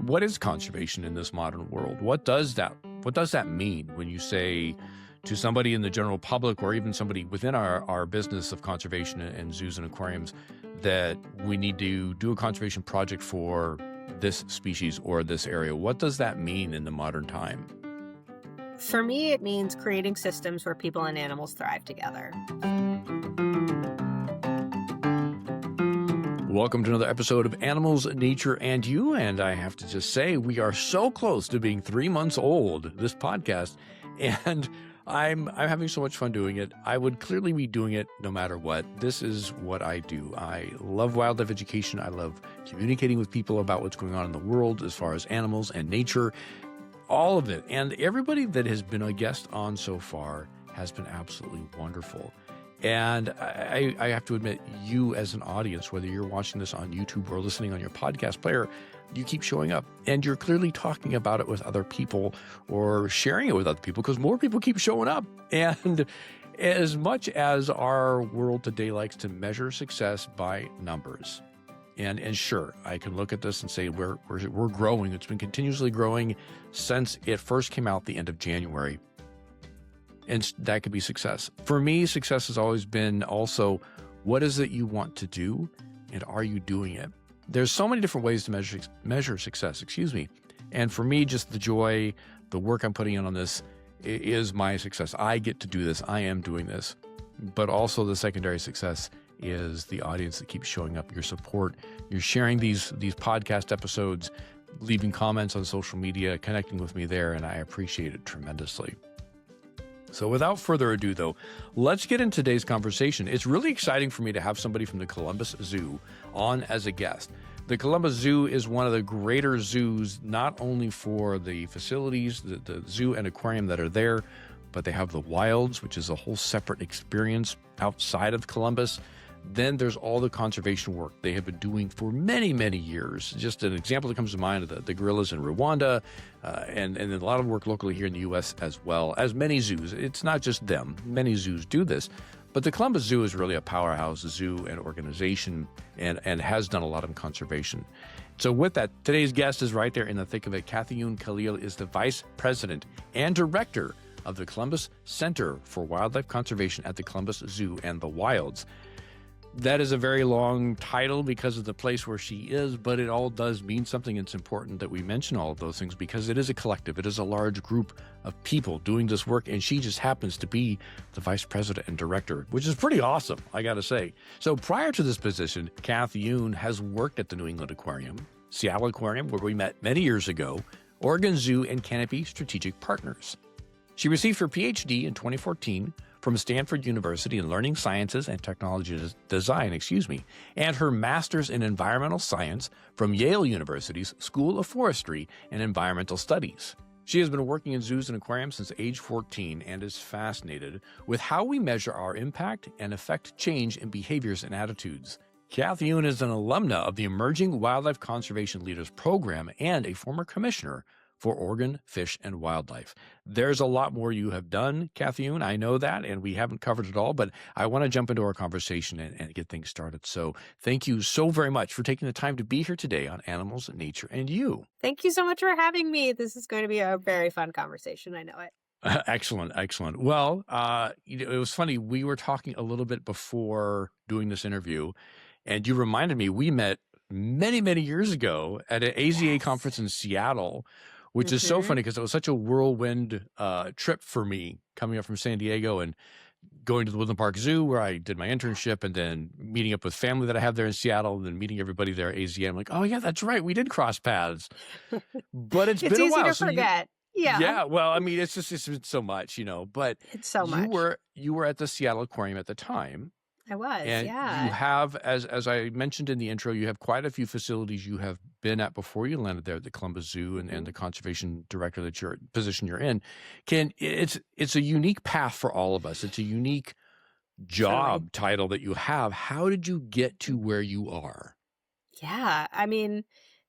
What is conservation in this modern world? What does that mean when you say to somebody in the general public or even somebody within our business of conservation and zoos and aquariums that we need to do a conservation project for this species or this area? What does that mean in the modern time? For me, it means creating systems where people and animals thrive together. Welcome to another episode of Animals, Nature, and You. And I have to just say, we are so close to being 3 months old, this podcast, and I'm having so much fun doing it. I would clearly be doing it no matter what. This is what I do. I love wildlife education. I love communicating with people about what's going on in the world as far as animals and nature, all of it. And everybody that has been a guest on so far has been absolutely wonderful. And I have to admit, you as an audience, whether you're watching this on YouTube or listening on your podcast player, you keep showing up and you're clearly talking about it with other people or sharing it with other people because more people keep showing up. And as much as our world today likes to measure success by numbers, and sure, I can look at this and say we're growing. It's been continuously growing since it first came out the end of January. And that could be success. For me, success has always been also, what is it you want to do, and are you doing it? There's so many different ways to measure success, And for me, just the joy, the work I'm putting in on this is my success. I get to do this. I am doing this. But also the secondary success is the audience that keeps showing up, your support. You're sharing these podcast episodes, leaving comments on social media, connecting with me there, and I appreciate it tremendously. So without further ado, though, let's get into today's conversation. It's really exciting for me to have somebody from the Columbus Zoo on as a guest. The Columbus Zoo is one of the greater zoos, not only for the facilities, the zoo and aquarium that are there, but they have the wilds, which is a whole separate experience outside of Columbus. Then there's all the conservation work they have been doing for many, many years. Just an example that comes to mind of the gorillas in Rwanda, and a lot of work locally here in the U.S. as well as many zoos. It's not just them. Many zoos do this. But the Columbus Zoo is really a powerhouse zoo and organization and has done a lot of conservation. So with that, today's guest is right there in the thick of it. Kathayoon Khalil is the Vice President and Director of the Columbus Center for Wildlife Conservation at the Columbus Zoo and the Wilds. That is a very long title because of the place where she is, but it all does mean something. It's important that we mention all of those things because it is a collective. It is a large group of people doing this work, and she just happens to be the vice president and director, which is pretty awesome, I got to say. So prior to this position, Kathayoon has worked at the New England Aquarium, Seattle Aquarium, where we met many years ago, Oregon Zoo, and Canopy Strategic Partners. She received her PhD in 2014 from Stanford University in Learning Sciences and Technology Design, and her master's in Environmental Science from Yale University's School of Forestry and Environmental Studies. She has been working in zoos and aquariums since age 14 and is fascinated with how we measure our impact and affect change in behaviors and attitudes. Kathayoon is an alumna of the Emerging Wildlife Conservation Leaders Program and a former commissioner for Oregon Fish and Wildlife. There's a lot more you have done, Kathayoon. I know that, and we haven't covered it all, but I want to jump into our conversation and get things started. So thank you so very much for taking the time to be here today on Animals, Nature, and You. Thank you so much for having me. This is going to be a very fun conversation. I know it. Excellent. Well, it was funny. We were talking a little bit before doing this interview, and you reminded me we met many, many years ago at an AZA conference in Seattle, which is so funny because it was such a whirlwind trip for me coming up from San Diego and going to the Woodland Park Zoo where I did my internship and then meeting up with family that I have there in Seattle and then meeting everybody there at AZA. I'm like, oh, yeah, that's right. We did cross paths. But it's been a while. It's easy to forget. Yeah. Well, I mean, it's been so much, but it's so much. You were at the Seattle Aquarium at the time. I was, and yeah. You have, as I mentioned in the intro, you have quite a few facilities you have been at before you landed there at the Columbus Zoo and the conservation director position you're in. It's a unique path for all of us. It's a unique job title that you have. How did you get to where you are? Yeah, I mean,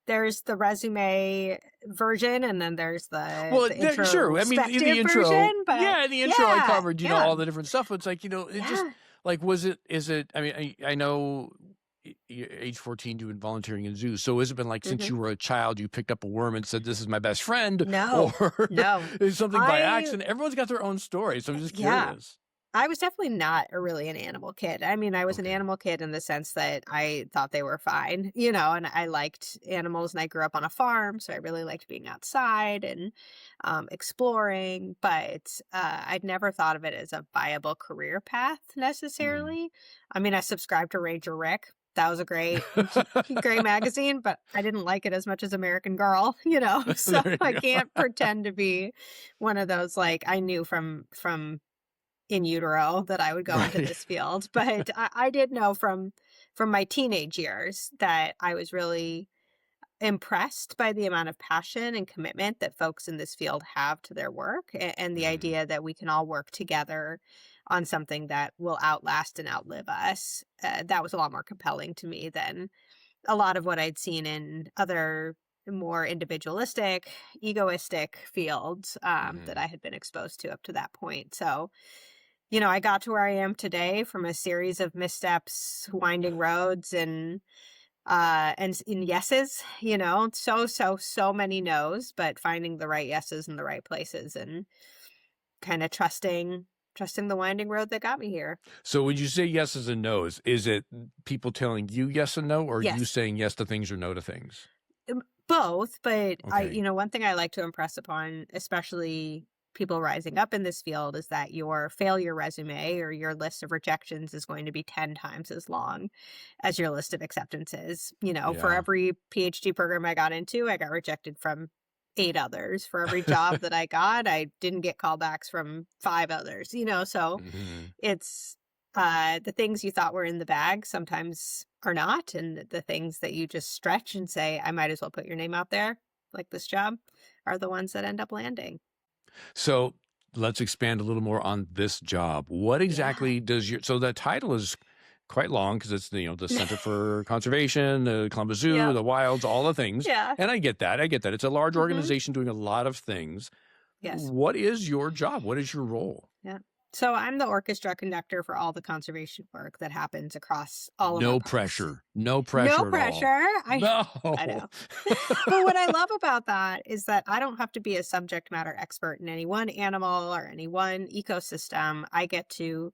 there's the resume version, and then there's the intro. Sure. I mean, in the intro, version, but in the intro, I covered all the different stuff. It's like just. Like, is it, I mean, I know age 14 doing volunteering in zoos. So has it been like since Mhm. you were a child, you picked up a worm and said, "This is my best friend," No, or no. is something by I accident? Everyone's got their own story, so I'm just Yeah. curious. I was definitely not really an animal kid. I mean, I was an Okay. animal kid in the sense that I thought they were fine, you know, and I liked animals and I grew up on a farm, so I really liked being outside and exploring, but I'd never thought of it as a viable career path Mm. necessarily. I mean, I subscribed to Ranger Rick. That was a great magazine, but I didn't like it as much as American Girl, you know. So There I you go. can't pretend to be one of those like I knew from in utero that I would go into Right. this field. But I did know from my teenage years that I was really impressed by the amount of passion and commitment that folks in this field have to their work and the Mhm. idea that we can all work together on something that will outlast and outlive us. That was a lot more compelling to me than a lot of what I'd seen in other more individualistic, egoistic fields that Mhm. I had been exposed to up to that point. So, you know, I got to where I am today from a series of missteps, winding roads, and in yeses, you know, so many no's, but finding the right yeses in the right places and kind of trusting the winding road that got me here. So when you say yeses and nos, is it people telling you yes and no, or you Yes. saying yes to things or no to things? Both, but Okay. you know, one thing I like to impress upon, especially people rising up in this field, is that your failure resume or your list of rejections is going to be 10 times as long as your list of acceptances. You know, for Yeah. every PhD program I got into, I got rejected from 8 others. For every job that I got, I didn't get callbacks from 5 others, you know, so Mhm. it's, the things you thought were in the bag sometimes are not, and the things that you just stretch and say, "I might as well put your name out there, like this job," are the ones that end up landing. So let's expand a little more on this job. What Yeah. exactly does your so that title is quite long because it's the Center for Conservation, the Columbus Zoo, Yep. the wilds, all the things. Yeah. And I get that. I get that. It's a large Mhm. organization doing a lot of things. Yes. What is your job? What is your role? Yeah. So I'm the orchestra conductor for all the conservation work that happens across all of our No parks. pressure. No No pressure at all. pressure. I No. know. But what I love about that is that I don't have to be a subject matter expert in any one animal or any one ecosystem. I get to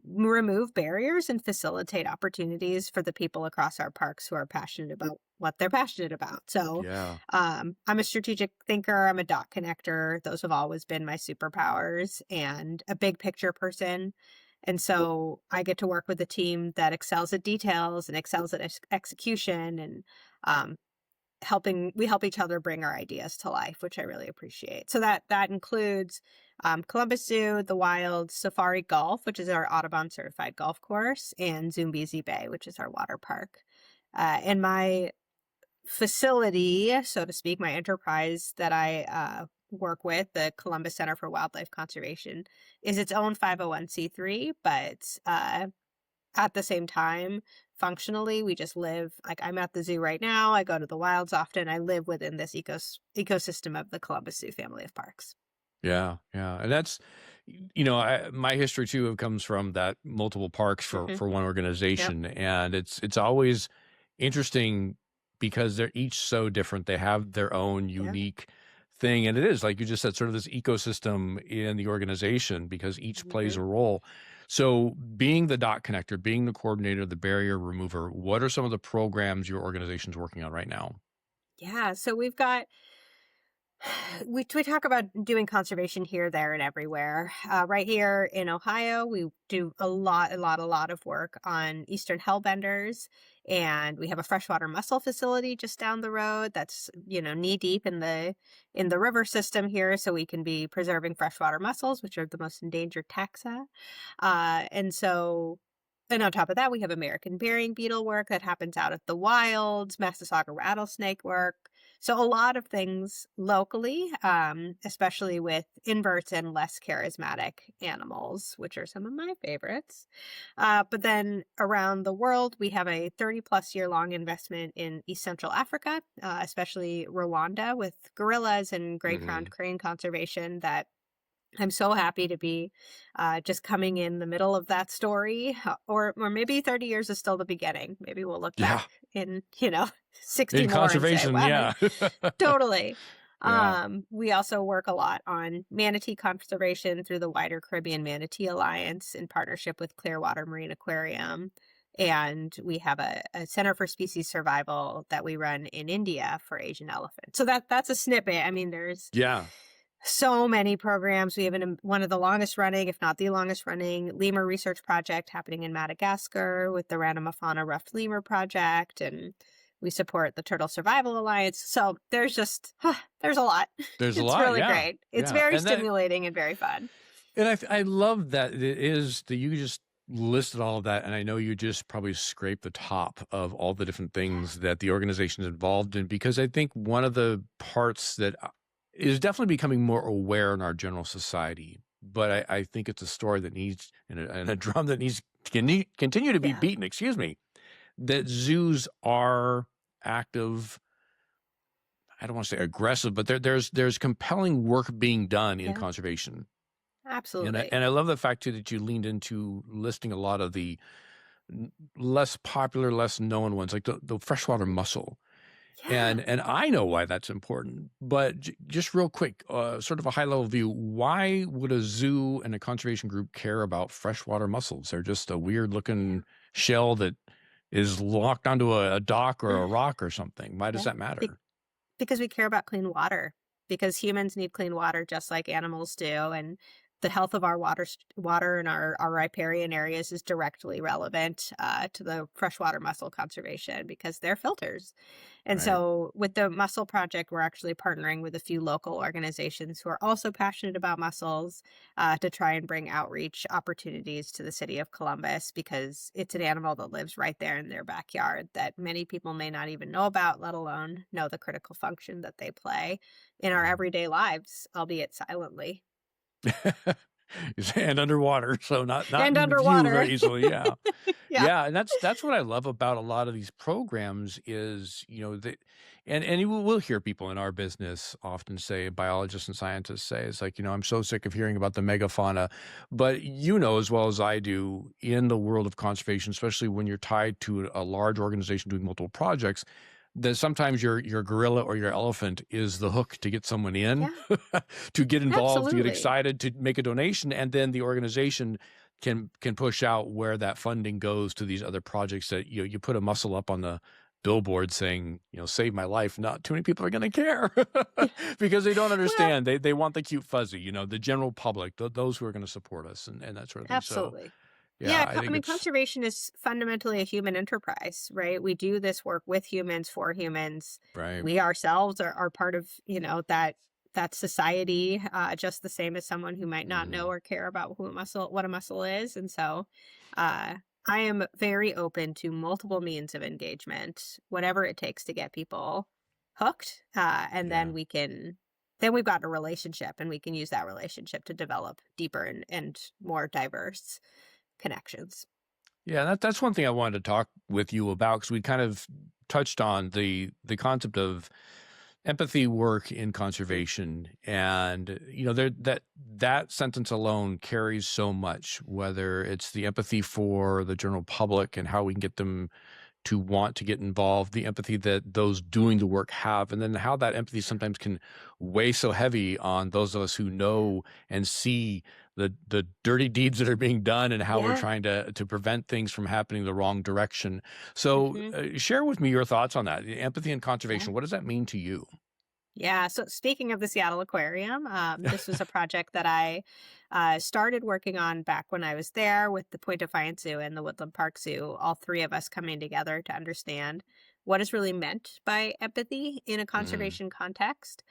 remove barriers and facilitate opportunities for the people across our parks who are passionate about what they're passionate about. So, Yeah. I'm a strategic thinker, I'm a dot connector. Those have always been my superpowers and a big picture person. And so I get to work with a team that excels at details and excels at execution and um, we help each other bring our ideas to life, which I really appreciate. So that includes Columbus Zoo, the Wild, Safari Golf, which is our Audubon certified golf course, and Zoombezi Bay, which is our water park. And my facility, so to speak, my enterprise that I work with, the Columbus Center for Wildlife Conservation, is its own 501(c)(3, but at the same time, functionally, we just live like I'm at the zoo right now. I go to the wilds often. I live within this ecosystem of the Columbus Zoo family of parks. Yeah, yeah, and that's my history too comes from that multiple parks for Hmm. one Yep. organization, and it's always interesting because they're each so different. They have their own Yeah. unique thing, and it is like you just said, sort of this ecosystem in the organization because each plays Hmm. a role. So, being the dot connector, being the coordinator, the barrier remover, what are some of the programs your organization's working on right now? Yeah. So we've got we talk about doing conservation here, there, and everywhere. Right here in Ohio, we do a lot of work on eastern hellbenders, and we have a freshwater mussel facility just down the road. That's knee deep in the river system here, so we can be preserving freshwater mussels, which are the most endangered taxa. And so. And on top of that, we have American burying beetle work that happens out at the wilds, Massasauga rattlesnake work, so a lot of things locally, especially with inverts and less charismatic animals, which are some of my favorites. But then around the world, we have a 30 plus year long investment in East Central Africa, especially Rwanda with gorillas and gray crowned Hmm. crane conservation that I'm so happy to be just coming in the middle of that story, or maybe 30 years is still the beginning. Maybe we'll look back Yeah. in 60 In more and say, conservation, wow, yeah. totally. Yeah. We also work a lot on manatee conservation through the wider Caribbean Manatee Alliance in partnership with Clearwater Marine Aquarium. And we have a Center for Species Survival that we run in India for Asian elephants. So that's a snippet. I mean, there's Yeah. so many programs. We have one of the longest running, if not the longest running, lemur research project happening in Madagascar with the Ranamafauna Ruffed Lemur Project, and we support the Turtle Survival Alliance. So there's a lot. There's a It's lot. really Yeah. great. It's Yeah. very And that, stimulating and very fun. and I love that it is that you just listed all of that. And I know you just probably scraped the top of all the different things that the organization is involved in, because I think one of the parts that is definitely becoming more aware in our general society, but I think it's a story that needs, and a drum that needs to continue to be Yeah. beaten, excuse me, that zoos are active. I don't want to say aggressive, but there's compelling work being done in Yeah. conservation. Absolutely. And I love the fact too that you leaned into listing a lot of the less popular, less known ones, like the freshwater mussel. Yeah. And I know why that's important, but just real quick, sort of a high level view, why would a zoo and a conservation group care about freshwater mussels? They're just a weird looking shell that is locked onto a dock or a rock or something. Why does Yeah. that matter? Because we care about clean water, because humans need clean water just like animals do. And the health of our water in our riparian areas is directly relevant to the freshwater mussel conservation because they're filters. And Right. so with the Mussel Project, we're actually partnering with a few local organizations who are also passionate about mussels to try and bring outreach opportunities to the city of Columbus because it's an animal that lives right there in their backyard that many people may not even know about, let alone know the critical function that they play in our everyday lives, albeit silently. And underwater, so not And in view underwater. very easily. Yeah. Yeah. Yeah, and that's what I love about a lot of these programs is, and we'll hear people in our business often say, biologists and scientists say, it's like, I'm so sick of hearing about the megafauna. But you know as well as I do, in the world of conservation, especially when you're tied to a large organization doing multiple projects, that sometimes your gorilla or your elephant is the hook to get someone in, Yeah, to get involved, to get absolutely. excited, to make a donation, and then the organization can push out where that funding goes to these other projects that you put a muscle up on the billboard saying, save my life. Not too many people are going to care Yeah. because they don't Well, understand. They want the cute fuzzy, the general public, those who are going to support us and that sort of thing. So absolutely. yeah, Yeah, I I think mean, it's conservation is fundamentally a human enterprise, right? We do this work with humans for humans. right. We ourselves are part of, that society, just the same as someone who might not know Mhm. or care about what a muscle is. And so, uh, I am very open to multiple means of engagement, whatever it takes to get people hooked, and Yeah. then we've got a relationship, and we can use that relationship to develop deeper and more diverse connections. Yeah, that's one thing I wanted to talk with you about because we kind of touched on the concept of empathy work in conservation, and there that sentence alone carries so much. Whether it's the empathy for the general public and how we can get them to want to get involved, the empathy that those doing the work have, and then how that empathy sometimes can weigh so heavy on those of us who know and see the dirty deeds that are being done and how we're Yeah. trying to prevent things from happening the wrong direction. So Hmm. share with me your thoughts on that. Empathy and Yeah. conservation. What does that mean to you? Yeah. So speaking of the Seattle Aquarium, this was a project that I started working on back when I was there with the Point Defiance Zoo and the Woodland Park Zoo, all three of us coming together to understand what is really meant by empathy in a Mm, conservation context.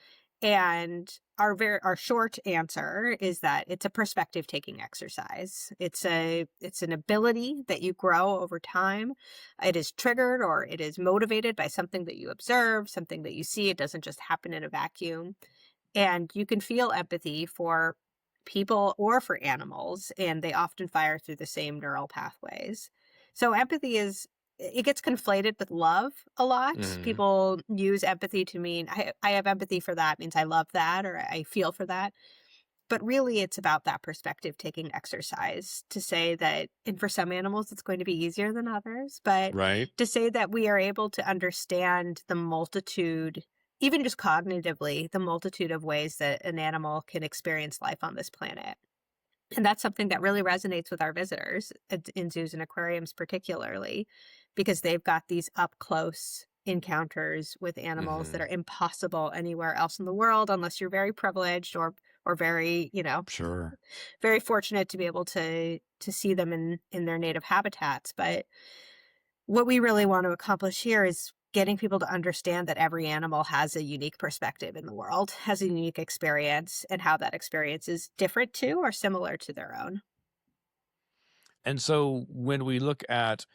And our short answer is that it's a perspective taking exercise. It's an ability that you grow over time. It is triggered or it is motivated by something that you observe, something that you see. It doesn't just happen in a vacuum. And you can feel empathy for people or for animals, and they often fire through the same neural pathways. So empathy it gets conflated with love a lot. mm, People use empathy to mean I have empathy for that means I love that or I feel for that. But really, it's about that perspective taking exercise to say that, and for some animals, it's going to be easier than others, but Right. to say that we are able to understand the multitude, even just cognitively, the multitude of ways that an animal can experience life on this planet. And that's something that really resonates with our visitors in zoos and aquariums, particularly because they've got these up close encounters with animals that Hmm. are impossible anywhere else in the world unless you're very privileged or very, Sure. very fortunate to be able to see them in their native habitats. But what we really want to accomplish here is getting people to understand that every animal has a unique perspective in the world, has a unique experience, and how that experience is different to or similar to their own. And so when we look at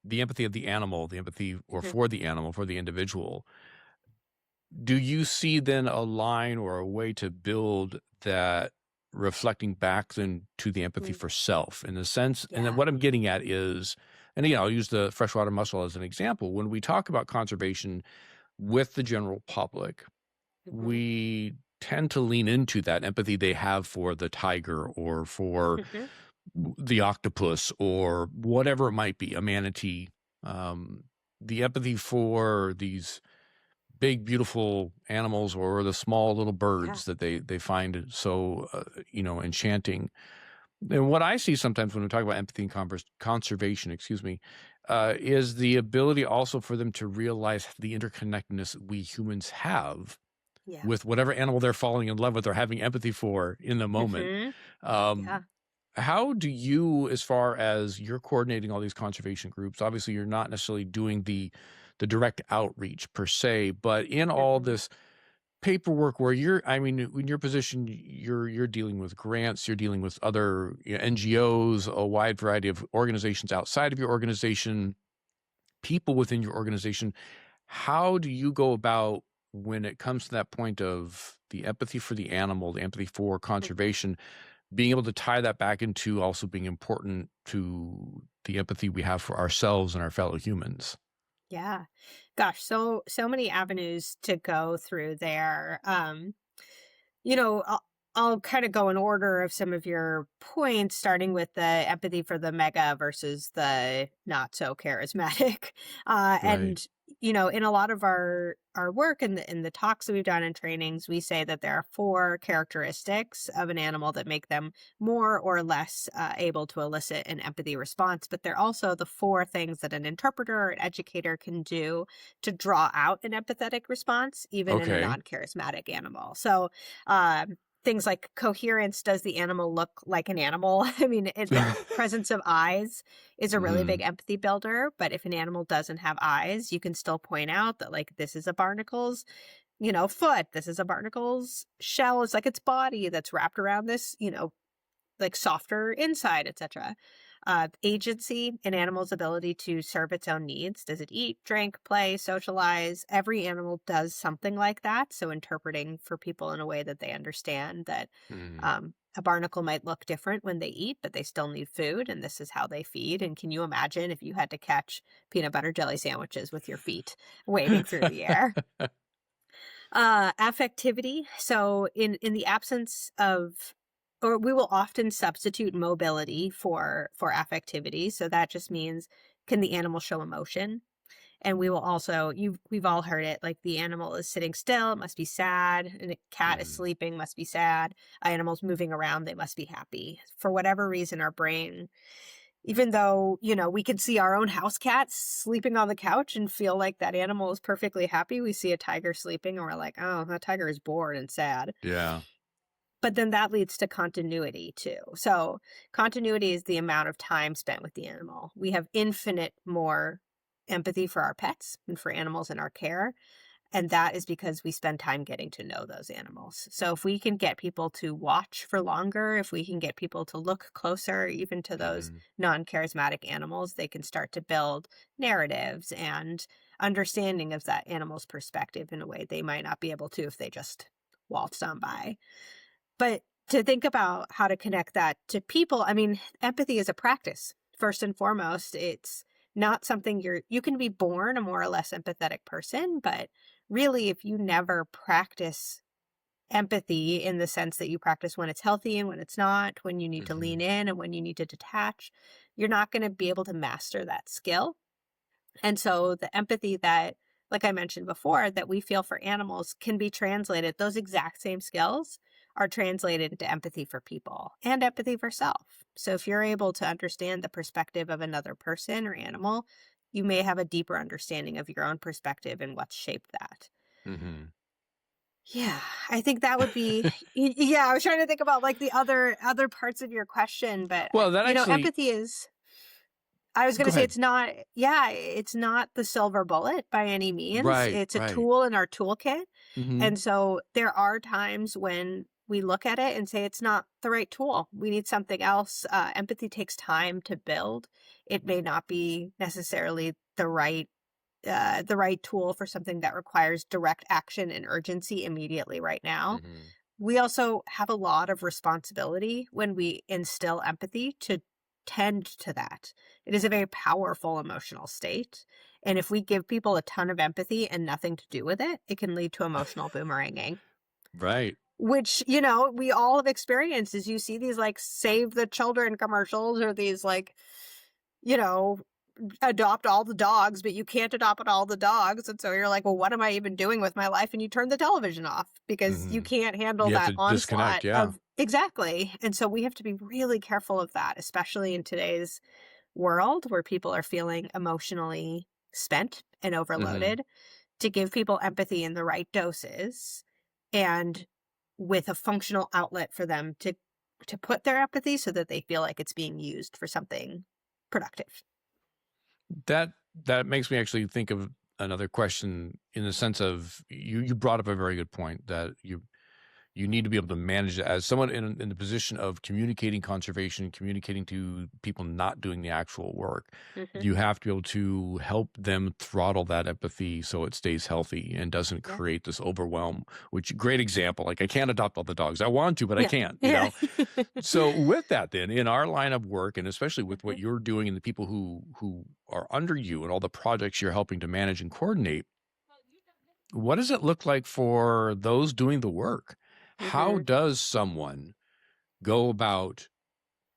the empathy of the animal, the empathy or Mhm, for the animal, for the individual, do you see then a line or a way to build that reflecting back then to the empathy mm, for self in the sense, and then yeah. what I'm getting at is, and again, I'll use the freshwater mussel as an example. When we talk about conservation with the general public, Mhm, we tend to lean into that empathy they have for the tiger or for mhm, the octopus or whatever it might be, a manatee, um, the empathy for these big, beautiful animals or the small little yeah. birds that they find so, enchanting. And what I see sometimes when we talk about empathy and conservation, excuse me, is the ability also for them to realize the interconnectedness we humans have Yeah. with whatever animal they're falling in love with or having empathy for in the moment. Mhm, Um, yeah. how do you, as far as you're coordinating all these conservation groups, obviously you're not necessarily doing the direct outreach per se, but in all Mhm, this paperwork where you're, I mean, in your position, you're dealing with grants, you're dealing with other NGOs, a wide variety of organizations outside of your organization, people within your organization. How do you go about when it comes to that point of the empathy for the animal, the empathy for mhm. conservation, being able to tie that back into also being important to the empathy we have for ourselves and our fellow humans? Yeah. Gosh, so many avenues to go through there. You know, I'll kind of go in order of some of your points, starting with the empathy for the mega versus the not so charismatic. Right. And in a lot of our work and in the talks that we've done and trainings, we say that there are four characteristics of an animal that make them more or less able to elicit an empathy response. But they're also the four things that an interpreter or an educator can do to draw out an empathetic response, even in a Okay. non-charismatic animal. So things like coherence. Does the animal look like an animal? I mean, the presence of eyes is a really big Mhm. empathy builder. But if an animal doesn't have eyes, you can still point out that, like, this is a barnacle's, foot. This is a barnacle's shell. It's like its body that's wrapped around this, like softer inside, etc. Agency, an animal's ability to serve its own needs. Does it eat, drink, play, socialize? Every animal does something like that. So interpreting for people in a way that they understand that Mhm. a barnacle might look different when they eat, but they still need food, and this is how they feed. And can you imagine if you had to catch peanut butter jelly sandwiches with your feet waving through the air? Affectivity. So in the absence of, or we will often substitute mobility for affectivity. So that just means, can the animal show emotion? And we will also, we've all heard it, like the animal is sitting still, it must be sad, and a cat is Mhm. sleeping, must be sad. Animals moving around, they must be happy. For whatever reason, our brain, even though, we can see our own house cat sleeping on the couch and feel like that animal is perfectly happy, we see a tiger sleeping and we're like, oh, that tiger is bored and sad. Yeah. But then that leads to continuity too. So continuity is the amount of time spent with the animal. We have infinite more empathy for our pets and for animals in our care. And that is because we spend time getting to know those animals. So if we can get people to watch for longer, if we can get people to look closer, even to those Mhm. non-charismatic animals, they can start to build narratives and understanding of that animal's perspective in a way they might not be able to if they just waltzed on by. But to think about how to connect that to people, I mean, empathy is a practice. First and foremost, it's not something you can be born a more or less empathetic person, but really if you never practice empathy in the sense that you practice when it's healthy and when it's not, when you need to Hmm. lean in and when you need to detach, you're not going to be able to master that skill. And so the empathy that, like I mentioned before, that we feel for animals can be translated. Those exact same skills are translated into empathy for people and empathy for self. So if you're able to understand the perspective of another person or animal, you may have a deeper understanding of your own perspective and what's shaped that. Hmm. Yeah, I think that would be yeah, I was trying to think about like the other parts of your question, but Well, that actually, empathy is I was going go to say ahead. it's not yeah, it's not the silver bullet by any means. Right, It's a right. tool in our toolkit. Hmm. And so there are times when we look at it and say it's not the right tool. We need something else. Empathy takes time to build. It may not be necessarily the right tool for something that requires direct action and urgency immediately right now. Hmm. We also have a lot of responsibility when we instill empathy to tend to that. It is a very powerful emotional state. And if we give people a ton of empathy and nothing to do with it, it can lead to emotional boomeranging, Right. which, we all have experienced as you see these like save the children commercials or these like, you know, adopt all the dogs, but you can't adopt all the dogs. And so you're like, well, what am I even doing with my life? And you turn the television off because you Hmm. can't handle You have that to disconnect. onslaught Yeah. of exactly. And so we have to be really careful of that, especially in today's world where people are feeling emotionally spent and Hmm. overloaded, to give people empathy in the right doses and with a functional outlet for them to put their empathy so that they feel like it's being used for something productive. That makes me actually think of another question in the sense of you brought up a very good point that you need to be able to manage it as someone in the position of communicating conservation, communicating to people not doing the actual work. Hmm. You have to be able to help them throttle that empathy so it stays healthy and doesn't Yeah. create this overwhelm, which great example. Like I can't adopt all the dogs. I want to, but I Yeah. can't, Yeah. So with that then, in our line of work, and especially with what Mhm. you're doing and the people who are under you and all the projects you're helping to manage and coordinate, what does it look like for those doing the work? How Mhm. does someone go about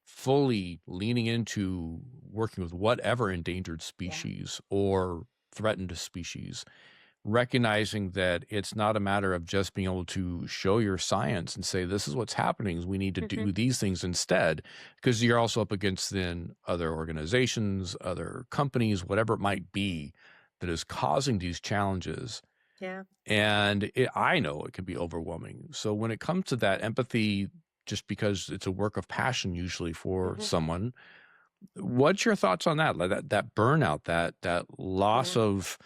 fully leaning into working with whatever endangered Yeah. species or threatened species, recognizing that it's not a matter of just being able to show your science and say, this is what's happening, is we need to Mhm. do these things instead, because you're also up against then other organizations, other companies, whatever it might be that is causing these challenges. Yeah. And I know it can be overwhelming. So when it comes to that empathy, just because it's a work of passion usually for Mhm. someone, what's your thoughts on that? Like that burnout, that loss Yeah. of,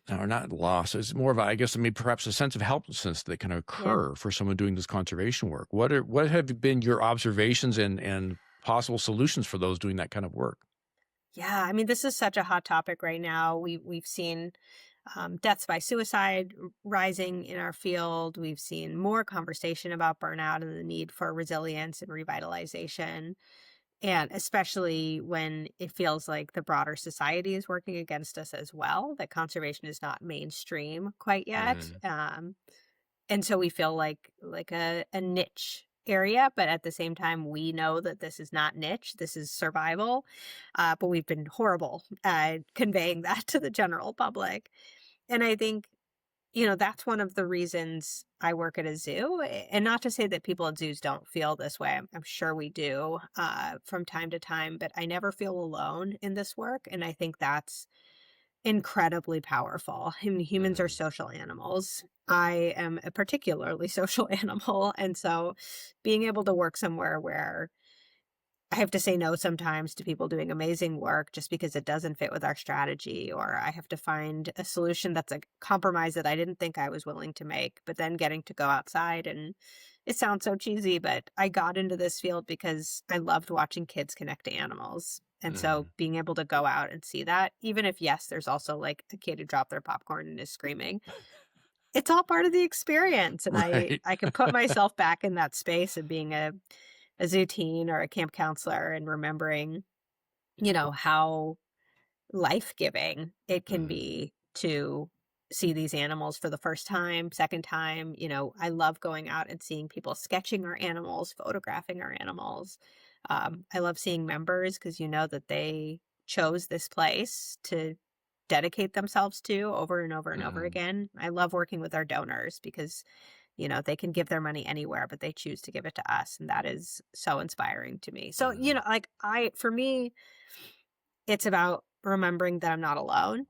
or not loss, it's more of a, I guess, maybe perhaps a sense of helplessness that can Yeah. occur for someone doing this conservation work. What have been your observations and possible solutions for those doing that kind of work? Yeah. I mean, this is such a hot topic right now. We've seen deaths by suicide rising in our field. We've seen more conversation about burnout and the need for resilience and revitalization. And especially when it feels like the broader society is working against us as well, that conservation is not mainstream quite yet. Hmm. And so we feel like a niche area, but at the same time, we know that this is not niche. This is survival. But we've been horrible at conveying that to the general public. And I think, that's one of the reasons I work at a zoo. And not to say that people at zoos don't feel this way. I'm sure we do from time to time, but I never feel alone in this work. And I think that's incredibly powerful. I mean, humans are Hmm. social animals. I am a particularly social animal. And so being able to work somewhere where I have to say no sometimes to people doing amazing work just because it doesn't fit with our strategy, or I have to find a solution that's a compromise that I didn't think I was willing to make, but then getting to go outside. And it sounds so cheesy, but I got into this field because I loved watching kids connect to animals. And so Hmm. being able to go out and see that, even if, yes, there's also like a kid who dropped their popcorn and is screaming, it's all part of the experience. And Right. I can put myself back in that space of being a zoo teen or a camp counselor and remembering, how life-giving it can Hmm. be to see these animals for the first time, second time. I love going out and seeing people sketching our animals, photographing our animals. I love seeing members because you know that they chose this place to dedicate themselves to over and over and over Mm, again. I love working with our donors because, they can give their money anywhere, but they choose to give it to us. And that is so inspiring to me. So, mm, for me, it's about remembering that I'm not alone.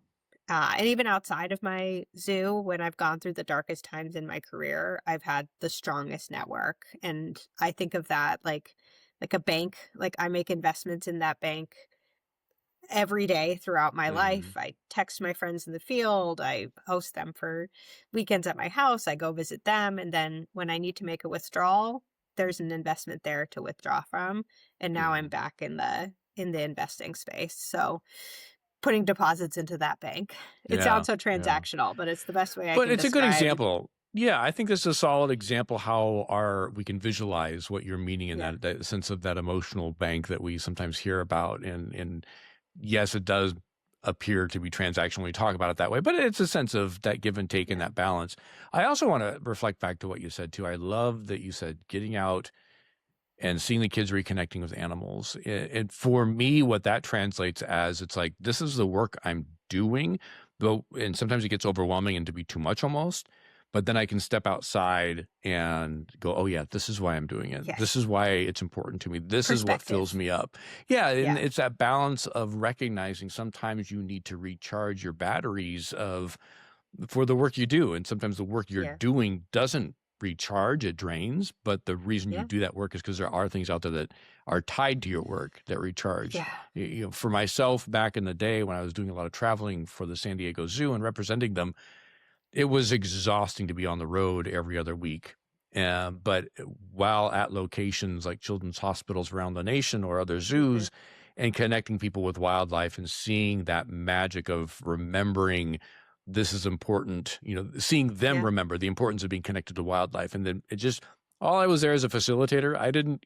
And even outside of my zoo, when I've gone through the darkest times in my career, I've had the strongest network. And I think of that like a bank. Like I make investments in that bank every day throughout my life. mm. I text my friends in the field. I host them for weekends at my house. I go visit them. And then when I need to make a withdrawal, there's an investment there to withdraw from. And now I'm Mm. back in the investing space. So putting deposits into that bank. It Yeah, sounds so yeah. transactional, but it's the best way I But can it's a good describe. example. Yeah, I think this is a solid example how we can visualize what you're meaning in Yeah. that sense of that emotional bank that we sometimes hear about. And yes, it does appear to be transactional when we talk about it that way, but it's a sense of that give and take and Yeah. that balance. I also want to reflect back to what you said too. I love that you said getting out and seeing the kids reconnecting with animals. And for me, what that translates as, it's like, this is the work I'm doing, though, and sometimes it gets overwhelming and to be too much almost. But then I can step outside and go, oh, yeah, this is why I'm doing it. This Yes. is why it's important to me. This is what fills Perspective. me up. Yeah. And Yeah. it's that balance of recognizing sometimes you need to recharge your batteries for the work you do. And sometimes the work you're Yeah. doing doesn't recharge, it drains. But the reason you Yeah. do that work is because there are things out there that are tied to your work that recharge. Yeah. For myself, back in the day when I was doing a lot of traveling for the San Diego Zoo and representing them, it was exhausting to be on the road every other week. But while at locations like children's hospitals around the nation or other Hmm. zoos and connecting people with wildlife and seeing that magic of remembering this is important, seeing them Yeah. remember the importance of being connected to wildlife. And then all I was there as a facilitator. I didn't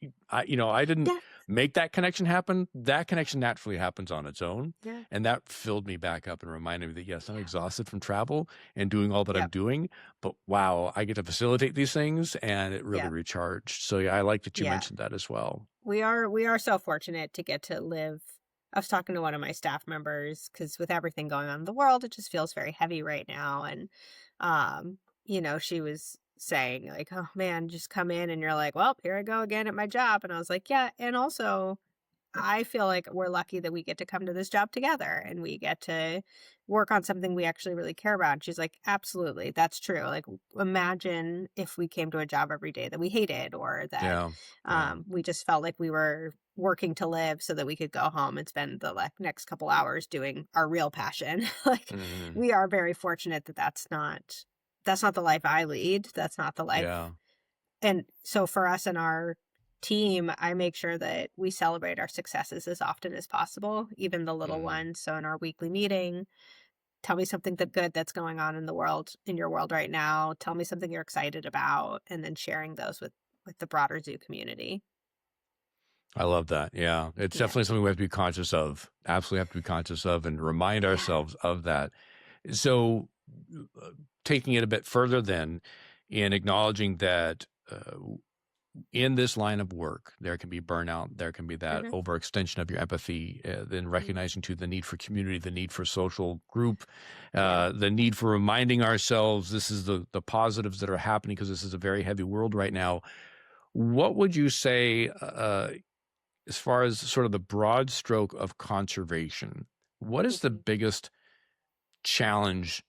Yeah. make that connection happen. That connection naturally happens on its own. Yeah. And that filled me back up and reminded me that, yes, I'm Yeah. exhausted from travel and doing all that I'm Yep. doing, but wow, I get to facilitate these things and it really Yep. recharged. So yeah, I like that you Yeah. mentioned that as well. We are so fortunate to get to live. I was talking to one of my staff members because with everything going on in the world, it just feels very heavy right now. And she was saying like, "Oh man, just come in," and you're like, "Well, here I go again at my job." And I was like, "Yeah," and also I feel like we're lucky that we get to come to this job together and we get to work on something we actually really care about. And she's like, absolutely, that's true. Like, imagine if we came to a job every day that we hated or that Yeah. Yeah. we just felt like we were working to live so that we could go home and spend the next couple hours doing our real passion. Like, Hmm. we are very fortunate that that's not the life I lead. That's not the life. Yeah. And so for us and our team, I make sure that we celebrate our successes as often as possible, even the little Hmm. ones. So in our weekly meeting, tell me something good that's going on in the world, in your world right now. Tell me something you're excited about, and then sharing those with the broader zoo community. I love that. Yeah. It's Yeah. definitely something we have to be conscious of. Absolutely have to be conscious of and remind Yeah. ourselves of that. So, uh, taking it a bit further then in acknowledging that in this line of work, there can be burnout, there can be that Hmm. overextension of your empathy, then Hmm. recognizing too the need for community, the need for social group, Yeah. the need for reminding ourselves this is the positives that are happening because this is a very heavy world right now. What would you say as far as sort of the broad stroke of conservation? What is the Hmm. biggest challenge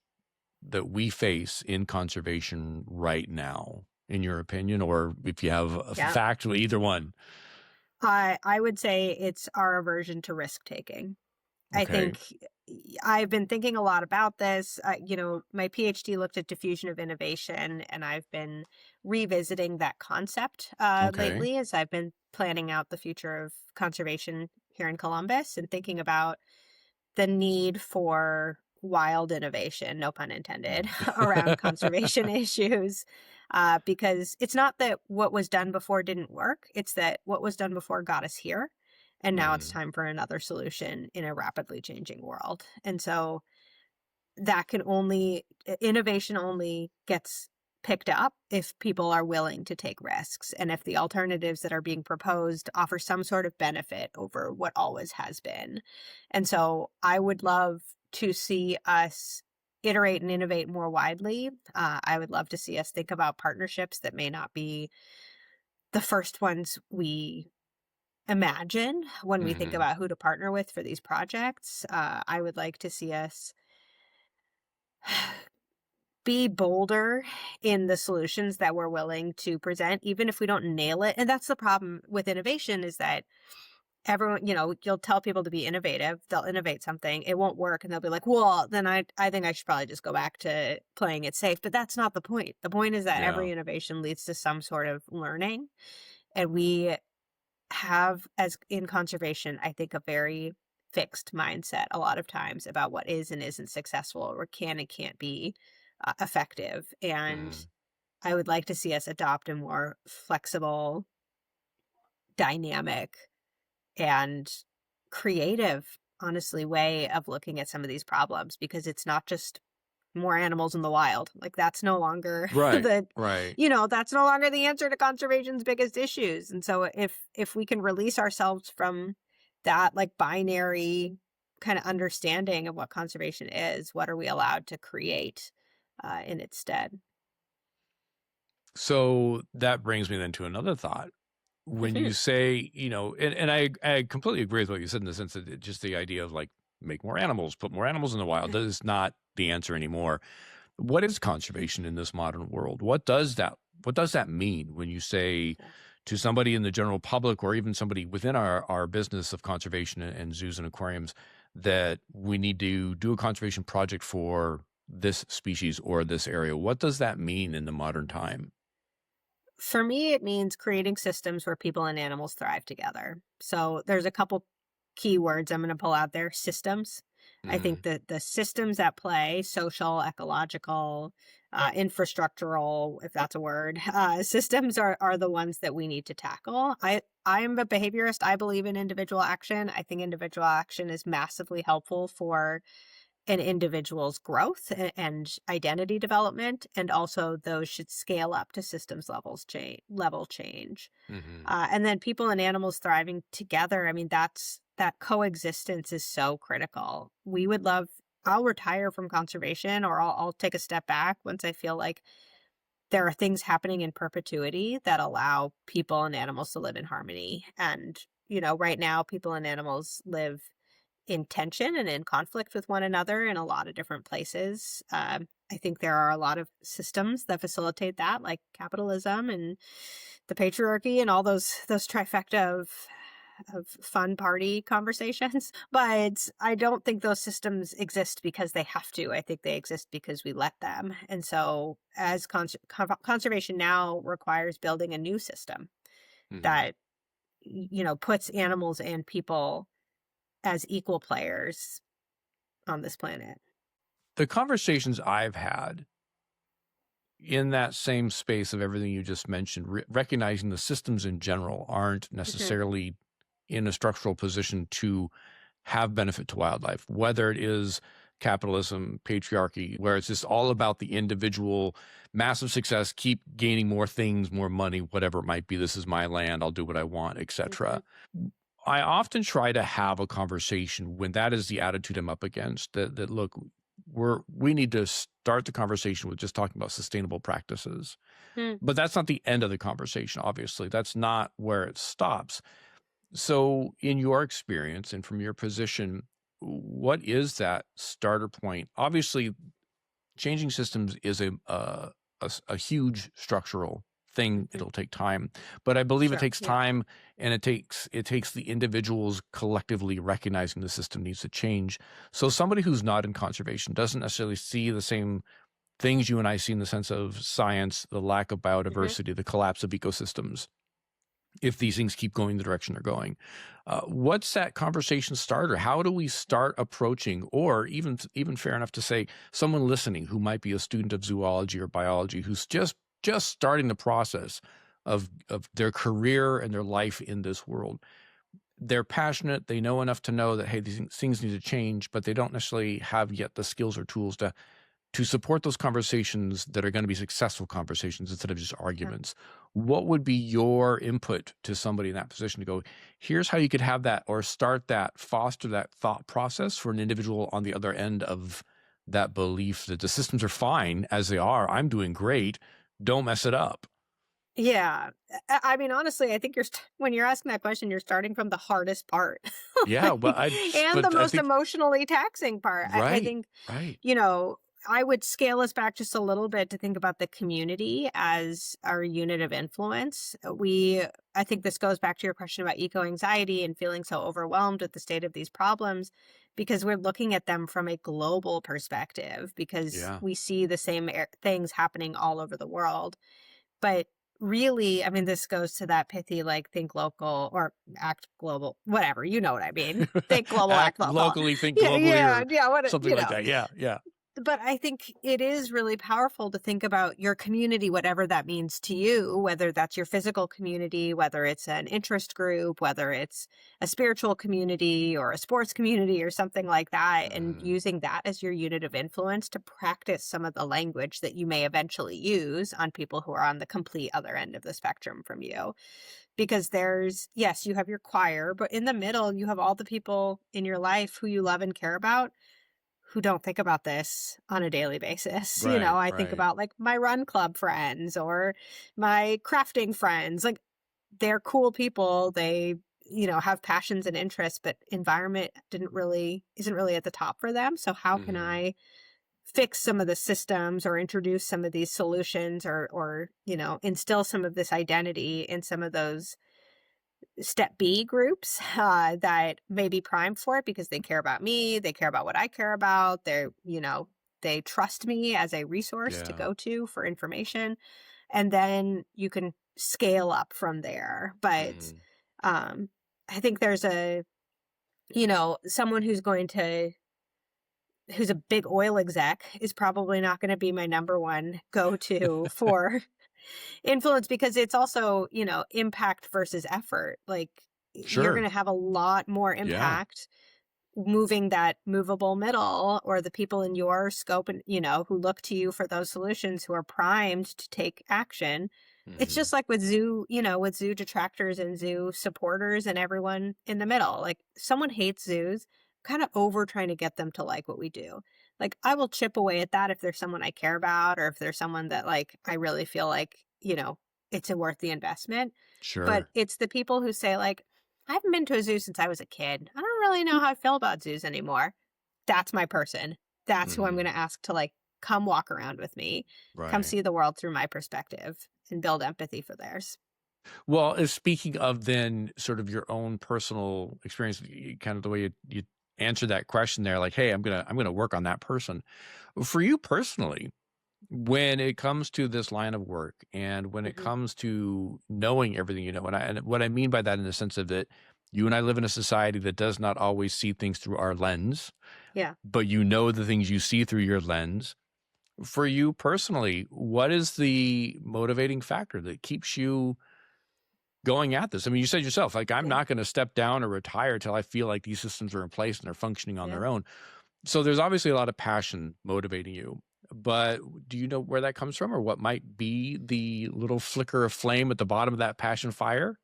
that we face in conservation right now, in your opinion, or if you have a Yeah. fact, either one? I would say it's our aversion to risk taking. I Okay. think I've been thinking a lot about this. My PhD looked at diffusion of innovation, and I've been revisiting that concept Okay. lately as I've been planning out the future of conservation here in Columbus and thinking about the need for wild innovation, no pun intended, around conservation issues. Because it's not that what was done before didn't work, it's that what was done before got us here. And now it's Mm, time for another solution in a rapidly changing world. And so that can only innovation only gets picked up if people are willing to take risks and if the alternatives that are being proposed offer some sort of benefit over what always has been. And so I would love to see us iterate and innovate more widely. I would love to see us think about partnerships that may not be the first ones we imagine when we think Hmm. about who to partner with for these projects. I would like to see us be bolder in the solutions that we're willing to present, even if we don't nail it. And that's the problem with innovation is that everyone, you'll tell people to be innovative, they'll innovate something, it won't work, and they'll be like, well, then I think I should probably just go back to playing it safe. But that's not the point. The point is that Yeah. every innovation leads to some sort of learning. And we have, as in conservation, I think, a very fixed mindset a lot of times about what is and isn't successful or can and can't be effective. And Hmm. I would like to see us adopt a more flexible, dynamic, and creative, honestly, way of looking at some of these problems because it's not just more animals in the wild. Like that's no longer Right. the Right. that's no longer the answer to conservation's biggest issues. And so if we can release ourselves from that like binary kind of understanding of what conservation is, what are we allowed to create in its stead? So that brings me then to another thought. When you Mhm. say, and I completely agree with what you said in the sense that just the idea of like make more animals, put more animals in the wild, that is not the answer anymore. What is conservation in this modern world? What does that mean when you say Yeah. to somebody in the general public or even somebody within our business of conservation and zoos and aquariums that we need to do a conservation project for this species or this area? What does that mean in the modern time? For me, it means creating systems where people and animals thrive together. So there's a couple key words I'm going to pull out there. Systems. I think Mm, that the systems at play, social, ecological, infrastructural, if that's a word, systems are the ones that we need to tackle. I'm a behaviorist. I believe in individual action. I think individual action is massively helpful for an individual's growth and identity development, and also those should scale up to systems level change. hmm. And then people and animals thriving together. I mean, that coexistence is so critical. We would love. I'll retire from conservation, or I'll take a step back once I feel like there are things happening in perpetuity that allow people and animals to live in harmony. And right now, people and animals live in tension and in conflict with one another in a lot of different places. I think there are a lot of systems that facilitate that, like capitalism and the patriarchy and all those trifecta of fun party conversations. But I don't think those systems exist because they have to. I think they exist because we let them. And so, as conservation now requires building a new system Hmm. that puts animals and people as equal players on this planet. The conversations I've had in that same space of everything you just mentioned, recognizing the systems in general aren't Mhm, necessarily in a structural position to have benefit to wildlife, whether it is capitalism, patriarchy, where it's just all about the individual, massive success, keep gaining more things, more money, whatever it might be. This is my land. I'll do what I want, mhm, etc. I often try to have a conversation when that is the attitude I'm up against. That look, we need to start the conversation with just talking about sustainable practices, mm. but that's not the end of the conversation. Obviously, that's not where it stops. So, in your experience and from your position, what is that starter point? Obviously, changing systems is a huge structural thing. Mhm. It'll take time, but I believe it Sure. takes Yeah. time, and it takes the individuals collectively recognizing the system needs to change. So somebody who's not in conservation doesn't necessarily see the same things you and I see in the sense of science, the lack of Mhm. biodiversity, the collapse of ecosystems, if these things keep going the direction they're going. What's that conversation starter? How do we start approaching, or even fair enough to say, someone listening who might be a student of zoology or biology who's just starting the process of their career and their life in this world? they're passionate. They know enough to know that, hey, these things need to change, but they don't necessarily have yet the skills or tools to support those conversations that are going to be successful conversations instead of just Yeah. arguments. What would be your input to somebody in that position to go, here's how you could have that or start that, foster that thought process for an individual on the other end of that belief that the systems are fine as they are. I'm doing great. Don't mess it up. Yeah. I mean, honestly, I think when you're asking that question, you're starting from the hardest part, Yeah, well, like, and the but I most think emotionally taxing part. I right, think, right. you know, I would scale us back just a little bit to think about the community as our unit of influence. I think this goes back to your question about eco anxiety and feeling so overwhelmed with the state of these problems because we're looking at them from a global perspective because Yeah. we see the same things happening all over the world. But really, I mean, this goes to that pithy, like, think local or act global, whatever, you know what I mean. Think global, act Act local. locally, think Yeah, globally, yeah, or yeah, something like that. Yeah, yeah. but I think it is really powerful to think about your community, whatever that means to you, whether that's your physical community, whether it's an interest group, whether it's a spiritual community or a sports community or something like that, and Mm, using that as your unit of influence to practice some of the language that you may eventually use on people who are on the complete other end of the spectrum from you. Because yes, you have your choir, but in the middle, you have all the people in your life who you love and care about who don't think about this on a daily basis. right, I think right. about like my run club friends or my crafting friends. Like they're cool people. They, have passions and interests, but environment isn't really at the top for them. So how can Mhm. I fix some of the systems or introduce some of these solutions or, instill some of this identity in some of those step B groups that may be primed for it because they care about me, they care about what I care about, they trust me as a resource to Yeah. go to for information. And then you can scale up from there. But Mhm. um, I think there's someone who's a big oil exec is probably not going to be my number one go to for influence because it's also, impact versus effort. Like you're going Sure. to have a lot more Yeah. impact moving that movable middle or the people in your scope and, who look to you for those solutions who are primed to take action. It's Mhm. just like with with zoo detractors and zoo supporters and everyone in the middle. Like someone hates zoos, kind of over trying to get them to like what we do. Like I will chip away at that if there's someone I care about or if there's someone that like I really feel like, it's a worth the investment. But Sure. it's the people who say like, I haven't been to a zoo since I was a kid. I don't really know how I feel about zoos anymore. That's my person. That's who I'm going Mhm. to ask to like come walk around with me, come Right. see the world through my perspective and build empathy for theirs. Well, speaking of then sort of your own personal experience, kind of the way you answered that question there, like, hey, I'm gonna work on that person. For you personally, when it comes to this line of work and when it Hmm. comes to knowing everything you know, and what I mean by that in the sense of that you and I live in a society that does not always see things through our lens, Yeah. but you know the things you see through your lens. For you personally, what is the motivating factor that keeps you going at this? I mean, you said yourself, like, I'm Yeah. not going to step down or retire till I feel like these systems are in place and they're functioning on Yeah. their own. So there's obviously a lot of passion motivating you. But do you know where that comes from or what might be the little flicker of flame at the bottom of that passion fire?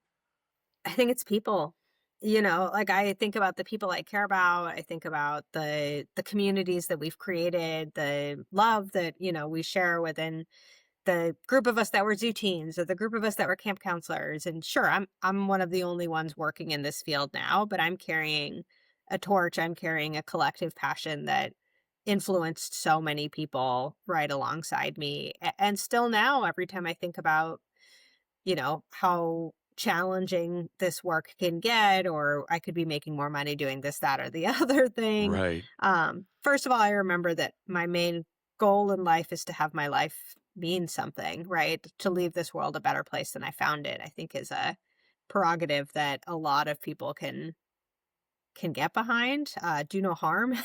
I think it's people. Like I think about the people I care about. I think about the communities that we've created, the love that, we share within the group of us that were zoo teens or the group of us that were camp counselors. And sure, I'm one of the only ones working in this field now, but I'm carrying a torch. I'm carrying a collective passion that influenced so many people right alongside me. And still now, every time I think about, how challenging this work can get, or I could be making more money doing this, that, or the other thing. Right. First of all, I remember that my main goal in life is to have my life mean something, right? To leave this world a better place than I found it, I think is a prerogative that a lot of people can get behind, do no harm.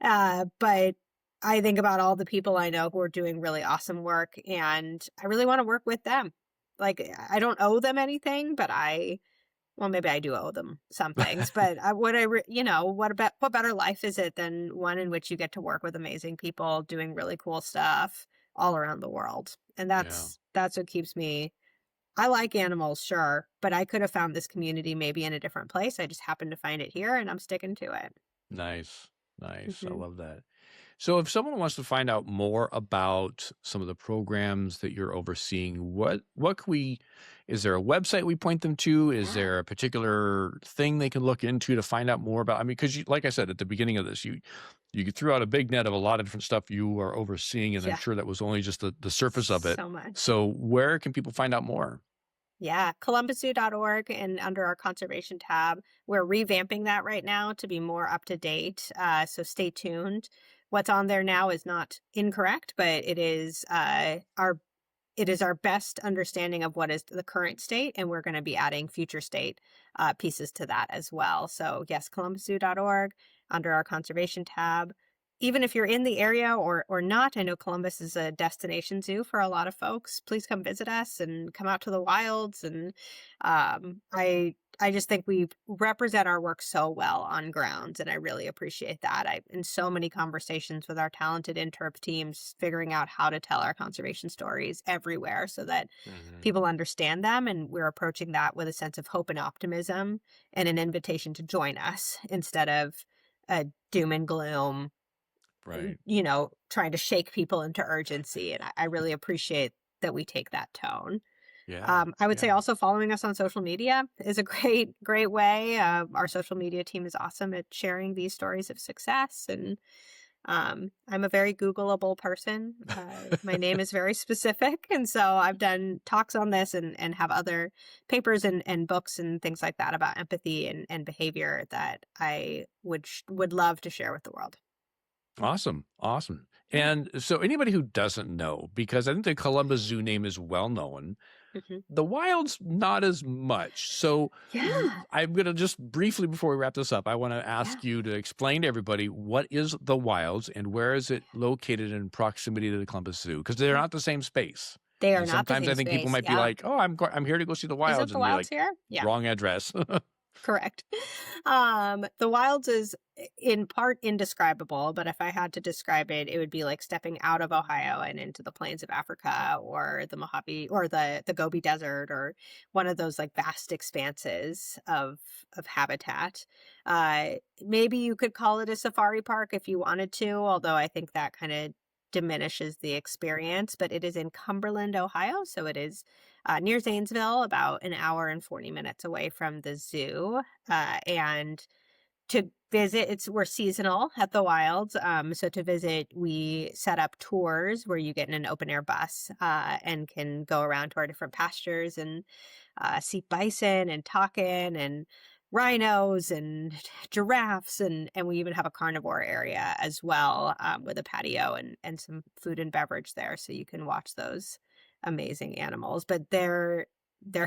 But I think about all the people I know who are doing really awesome work, and I really want to work with them. Like, I don't owe them anything, but I Well, maybe I do owe them some things, but what better life is it than one in which you get to work with amazing people doing really cool stuff all around the world? And Yeah. that's what keeps me. I like animals, sure, but I could have found this community maybe in a different place. I just happened to find it here, and I'm sticking to it. Nice. Nice. I Hmm. love that. So if someone wants to find out more about some of the programs that you're overseeing, what can we is there a website we point them to? Is Yeah. there a particular thing they can look into to find out more about? I mean, because you, like I said at the beginning of this, you threw out a big net of a lot of different stuff you are overseeing, and I'm Yeah. sure that was only just the surface of it. So much. So where can people find out more? Yeah, columbuszoo.org, and under our conservation tab, we're revamping that right now to be more up to date. So stay tuned. What's on there now is not incorrect, but it is our best understanding of what is the current state, and we're going to be adding future state pieces to that as well. So yes, columbuszoo.org under our conservation tab. Even if you're in the area or not, I know Columbus is a destination zoo for a lot of folks. Please come visit us and come out to the wilds. And I just think we represent our work so well on grounds, and I really appreciate that. I in so many conversations with our talented interp teams, figuring out how to tell our conservation stories everywhere so that Hmm. people understand them, and we're approaching that with a sense of hope and optimism and an invitation to join us instead of a doom and gloom, Right. trying to shake people into urgency. And I really appreciate that we take that tone. Yeah. I would say Yeah. also following us on social media is a great, great way. Our social media team is awesome at sharing these stories of success. And I'm a very Googleable person. My name is very specific. And so I've done talks on this and have other papers and books and things like that about empathy and behavior that I would love to share with the world. Awesome. Awesome. Yeah. And so anybody who doesn't know, because I think the Columbus Zoo name is well known, Hmm. the wild's not as much. So Yeah. I'm going to just briefly, before we wrap this up, I want to Yeah. ask you to explain to everybody what is the wilds and where is it located in proximity to the Columbus Zoo? Because they're Yeah. not the same space. They are And not the sometimes I same think people space. might be Yeah. like, "Oh, I'm here to go see the Isn't wilds," the and you're wilds like, here? Yeah. "Wrong address." Correct. The wilds is in part indescribable, but if I had to describe it, it would be like stepping out of Ohio and into the plains of Africa or the Mojave or the Gobi Desert or one of those like vast expanses of habitat. Maybe you could call it a safari park if you wanted to, although I think that kind of diminishes the experience, but it is in Cumberland, Ohio, so it is near Zanesville, about an hour and 40 minutes away from the zoo. And to visit, we're seasonal at the Wilds. So to visit, we set up tours where you get in an open air bus and can go around to our different pastures and see bison and takin and rhinos and giraffes, and we even have a carnivore area as well, with a patio and some food and beverage there, so you can watch those amazing animals. But their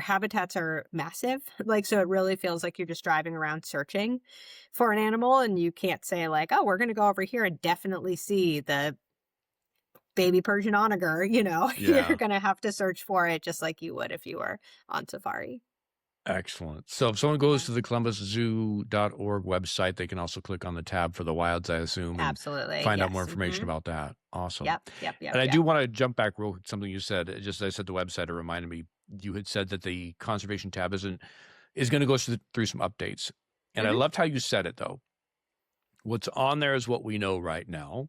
habitats are massive, like, so it really feels like you're just driving around searching for an animal, and you can't say like, oh, we're going to go over here and definitely see the baby Persian onager. You're Yeah. going to have to search for it just like you would if you were on safari. Excellent. So if someone Yeah. goes to the columbusζoo.org website, they can also click on the tab for the wilds, I assume, and Absolutely. find out more Yes. information about that. Awesome. Yep. Yep. Yep. And I Yep. do want to jump back real quick, something you said. Just as I said the website, it reminded me you had said that the conservation tab is going to go through some updates. And I Hmm. loved how you said it though. What's on there is what we know right now.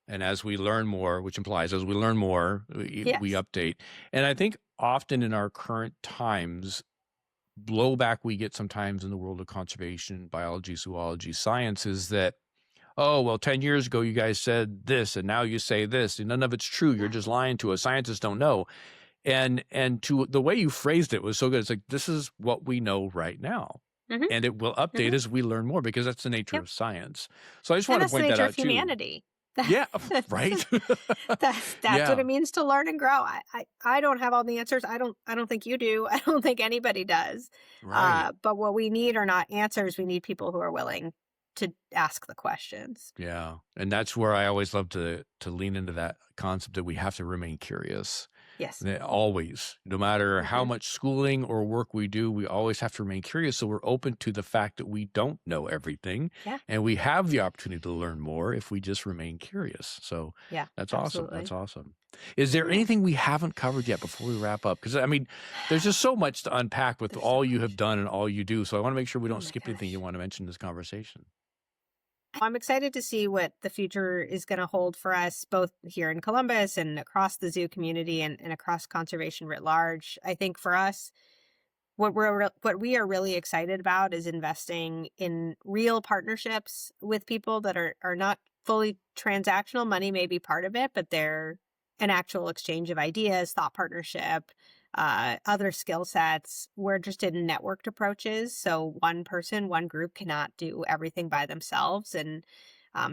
And as we learn more, which implies as we learn more, we Yes. update. And I think often in our current times, blowback we get sometimes in the world of conservation, biology, zoology, science is that, oh, well, 10 years ago, you guys said this, and now you say this, and none of it's true. You're Yeah. just lying to us. Scientists don't know. And to the way you phrased it was so good. It's like, this is what we know right now. Hmm. And it will update Hmm. as we learn more because that's the nature Yep. of science. So I just And want to that's the point that nature of out too. humanity. Yeah, right. That's what Yeah, it means to learn and grow. I don't have all the answers. I don't think you do. I don't think anybody does. right. But what we need are not answers. We need people who are willing to ask the questions. Yeah. And that's where I always love to lean into that concept that we have to remain curious. Yes. Always, no matter how much schooling or work we do, we always have to remain curious. So we're open to the fact that we don't know everything, Yeah. and we have the opportunity to learn more if we just remain curious. So Yeah. that's awesome. Absolutely. That's awesome. Is there anything we haven't covered yet before we wrap up? Because I mean, there's just so much to unpack with There's all so you have much. done and all you do. So I want to make sure we Oh don't my skip anything you gosh. want to mention in this conversation. I'm excited to see what the future is going to hold for us, both here in Columbus and across the zoo community and across conservation writ large. I think for us, what we are really excited about is investing in real partnerships with people that are not fully transactional. Money may be part of it, but they're an actual exchange of ideas, thought partnership, other skill sets. We're interested in networked approaches. So one person, one group cannot do everything by themselves. And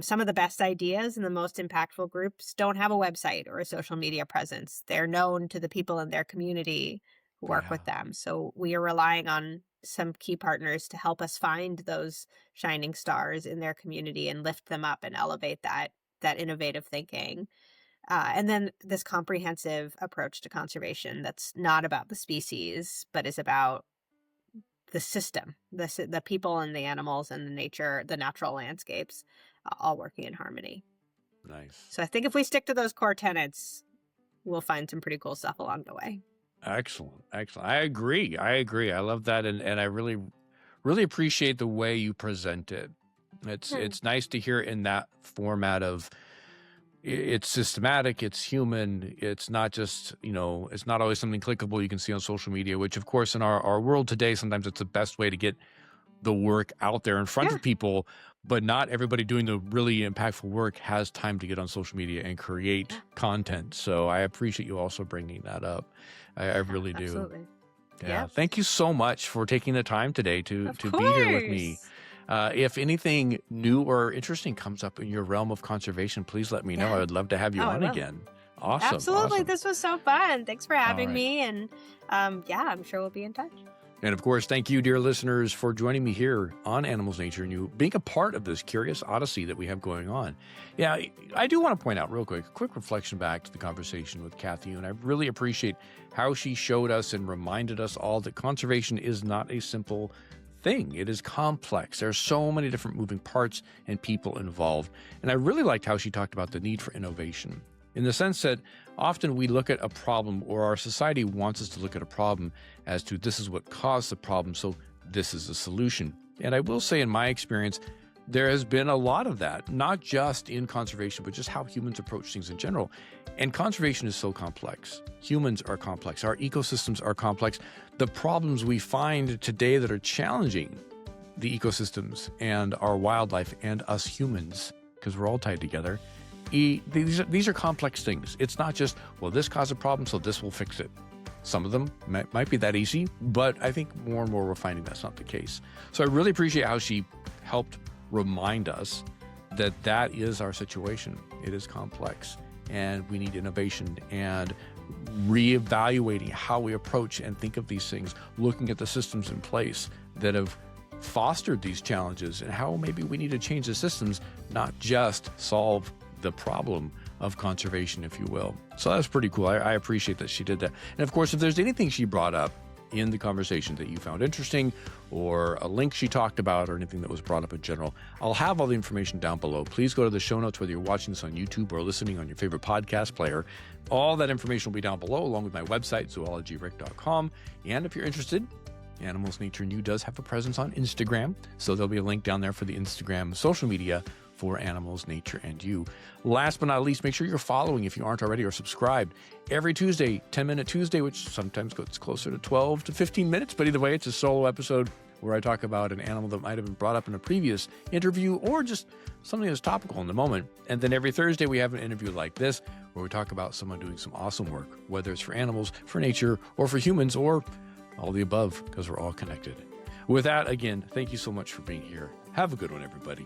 some of the best ideas and the most impactful groups don't have a website or a social media presence. They're known to the people in their community who work Yeah. with them. So we are relying on some key partners to help us find those shining stars in their community and lift them up and elevate that innovative thinking. And then this comprehensive approach to conservation that's not about the species, but is about the system, the people and the animals and the nature, the natural landscapes, all working in harmony. Nice. So I think if we stick to those core tenets, we'll find some pretty cool stuff along the way. Excellent. Excellent. I agree. I love that. And I really, really appreciate the way you present it. It's nice to hear in that format of it's systematic, it's human, it's not just, it's not always something clickable you can see on social media, which of course in our world today, sometimes it's the best way to get the work out there in front of people, but not everybody doing the really impactful work has time to get on social media and create content. So I appreciate you also bringing that up. I really do. Absolutely. Yeah. Thank you so much for taking the time today to be here with me. If anything new or interesting comes up in your realm of conservation, please let me know. I would love to have you on again. Awesome. Absolutely. Awesome. This was so fun. Thanks for having right. me. And I'm sure we'll be in touch. And of course, thank you, dear listeners, for joining me here on Animals, Nature, and You, being a part of this curious odyssey that we have going on. Yeah, I do want to point out real quick, a quick reflection back to the conversation with Kathayoon. I really appreciate how she showed us and reminded us all that conservation is not a simple thing. It is complex. There are so many different moving parts and people involved. And I really liked how she talked about the need for innovation, in the sense that often we look at a problem, or our society wants us to look at a problem as to this is what caused the problem, so this is the solution. And I will say, in my experience, there has been a lot of that, not just in conservation, but just how humans approach things in general. And conservation is so complex. Humans are complex. Our ecosystems are complex. The problems we find today that are challenging the ecosystems and our wildlife and us humans, because we're all tied together, these are complex things. It's not just, well, this caused a problem, so this will fix it. Some of them might be that easy, but I think more and more we're finding that's not the case. So I really appreciate how she helped remind us that that is our situation. It is complex, and we need innovation and reevaluating how we approach and think of these things, looking at the systems in place that have fostered these challenges and how maybe we need to change the systems, not just solve the problem of conservation, if you will. So that's pretty cool. I appreciate that she did that. And of course, if there's anything she brought up in the conversation that you found interesting, or a link she talked about, or anything that was brought up in general, I'll have all the information down below. Please go to the show notes, whether you're watching this on YouTube or listening on your favorite podcast player. All that information will be down below, along with my website, zoologyrick.com. And if you're interested, Animals, Nature, and You does have a presence on Instagram, so there'll be a link down there for the Instagram social media for Animals, Nature, and You. Last but not least, make sure you're following if you aren't already, or subscribed. Every Tuesday, 10-Minute Tuesday, which sometimes goes closer to 12 to 15 minutes, but either way, it's a solo episode where I talk about an animal that might have been brought up in a previous interview, or just something that's topical in the moment. And then every Thursday, we have an interview like this, where we talk about someone doing some awesome work, whether it's for animals, for nature, or for humans, or all the above, because we're all connected. With that, again, thank you so much for being here. Have a good one, everybody.